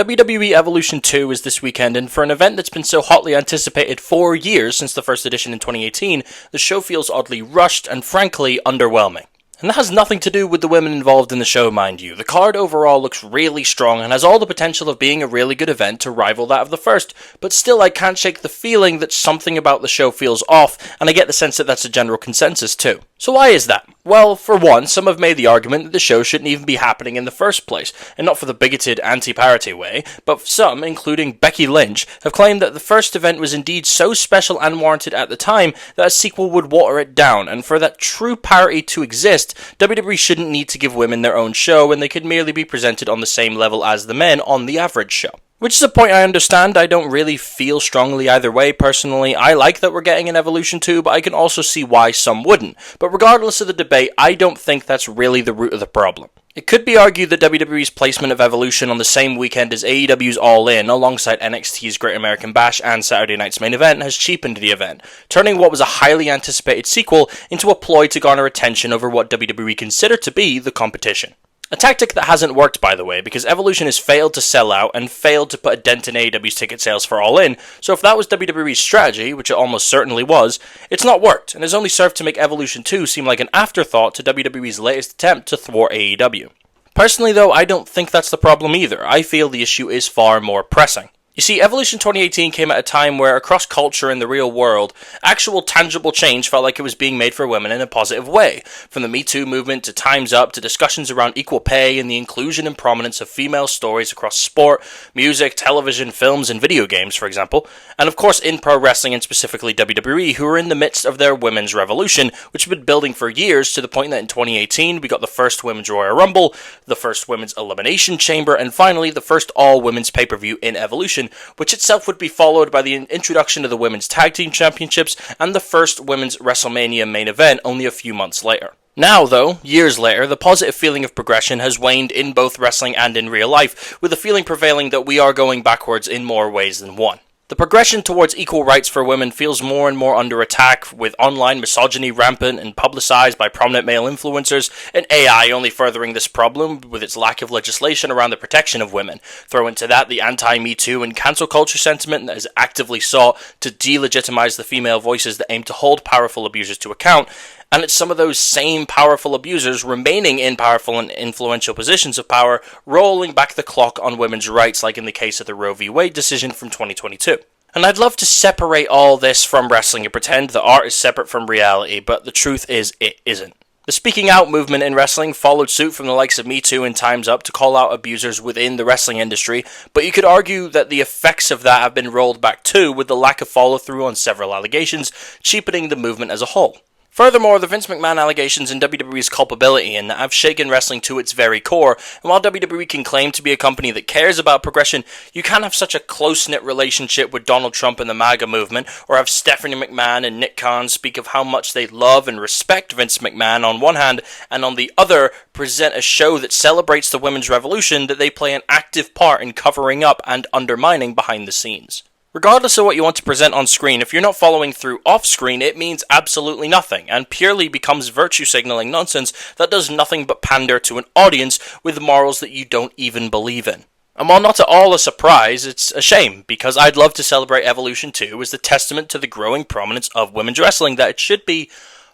WWE Evolution 2 is this weekend, and for an event that's been so hotly anticipated for years since the first edition in 2018, the show feels oddly rushed and frankly underwhelming. And that has nothing to do with the women involved in the show, mind you. The card overall looks really strong and has all the potential of being a really good event to rival that of the first, but still I can't shake the feeling that something about the show feels off, and I get the sense that that's a general consensus too. So why is that? Well, for one, some have made the argument that the show shouldn't even be happening in the first place, and not for the bigoted anti-parity way, but some, including Becky Lynch, have claimed that the first event was indeed so special and warranted at the time that a sequel would water it down, and for that true parity to exist, WWE shouldn't need to give women their own show, and they could merely be presented on the same level as the men on the average show. Which is a point I understand. I don't really feel strongly either way personally. I like that we're getting an Evolution 2, but I can also see why some wouldn't. But regardless of the debate, I don't think that's really the root of the problem. It could be argued that WWE's placement of Evolution on the same weekend as AEW's All In, alongside NXT's Great American Bash and Saturday Night's main event, has cheapened the event, turning what was a highly anticipated sequel into a ploy to garner attention over what WWE consider to be the competition. A tactic that hasn't worked, by the way, because Evolution has failed to sell out and failed to put a dent in AEW's ticket sales for All In, so if that was WWE's strategy, which it almost certainly was, it's not worked, and has only served to make Evolution 2 seem like an afterthought to WWE's latest attempt to thwart AEW. Personally though, I don't think that's the problem either. I feel the issue is far more pressing. You see, Evolution 2018 came at a time where, across culture and the real world, actual tangible change felt like it was being made for women in a positive way. From the Me Too movement to Time's Up to discussions around equal pay and the inclusion and prominence of female stories across sport, music, television, films, and video games, for example. And of course in pro wrestling and specifically WWE, who are in the midst of their women's revolution, which had been building for years to the point that in 2018 we got the first Women's Royal Rumble, the first Women's Elimination Chamber, and finally the first all-women's pay-per-view in Evolution, which itself would be followed by the introduction of the Women's Tag Team Championships and the first Women's WrestleMania main event only a few months later. Now, though, years later, the positive feeling of progression has waned in both wrestling and in real life, with the feeling prevailing that we are going backwards in more ways than one. The progression towards equal rights for women feels more and more under attack, with online misogyny rampant and publicized by prominent male influencers, and AI only furthering this problem with its lack of legislation around the protection of women. Throw into that the anti-Me Too and cancel culture sentiment that is actively sought to delegitimize the female voices that aim to hold powerful abusers to account, and it's some of those same powerful abusers remaining in powerful and influential positions of power, rolling back the clock on women's rights, like in the case of the Roe v. Wade decision from 2022. And I'd love to separate all this from wrestling and pretend that art is separate from reality, but the truth is, it isn't. The speaking out movement in wrestling followed suit from the likes of Me Too and Time's Up to call out abusers within the wrestling industry, but you could argue that the effects of that have been rolled back too, with the lack of follow-through on several allegations, cheapening the movement as a whole. Furthermore, the Vince McMahon allegations and WWE's culpability in that have shaken wrestling to its very core, and while WWE can claim to be a company that cares about progression, you can't have such a close-knit relationship with Donald Trump and the MAGA movement, or have Stephanie McMahon and Nick Khan speak of how much they love and respect Vince McMahon on one hand, and on the other, present a show that celebrates the women's revolution that they play an active part in covering up and undermining behind the scenes. Regardless of what you want to present on screen, if you're not following through off screen, it means absolutely nothing, and purely becomes virtue signaling nonsense that does nothing but pander to an audience with morals that you don't even believe in. And while not at all a surprise, it's a shame, because I'd love to celebrate Evolution 2 as the testament to the growing prominence of women's wrestling that it should be,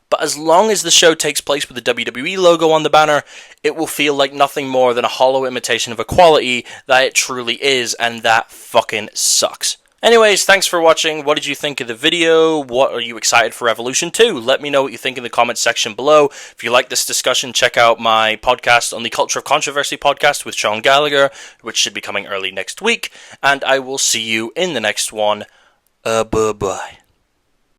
but as long as the show takes place with the WWE logo on the banner, it will feel like nothing more than a hollow imitation of equality that it truly is, and that fucking sucks. Anyways, thanks for watching. What did you think of the video? What are you excited for Evolution 2? Let me know what you think in the comments section below. If you like this discussion, check out my podcast on the Culture of Controversy podcast with Sean Gallagher, which should be coming early next week. And I will see you in the next one. Bye-bye.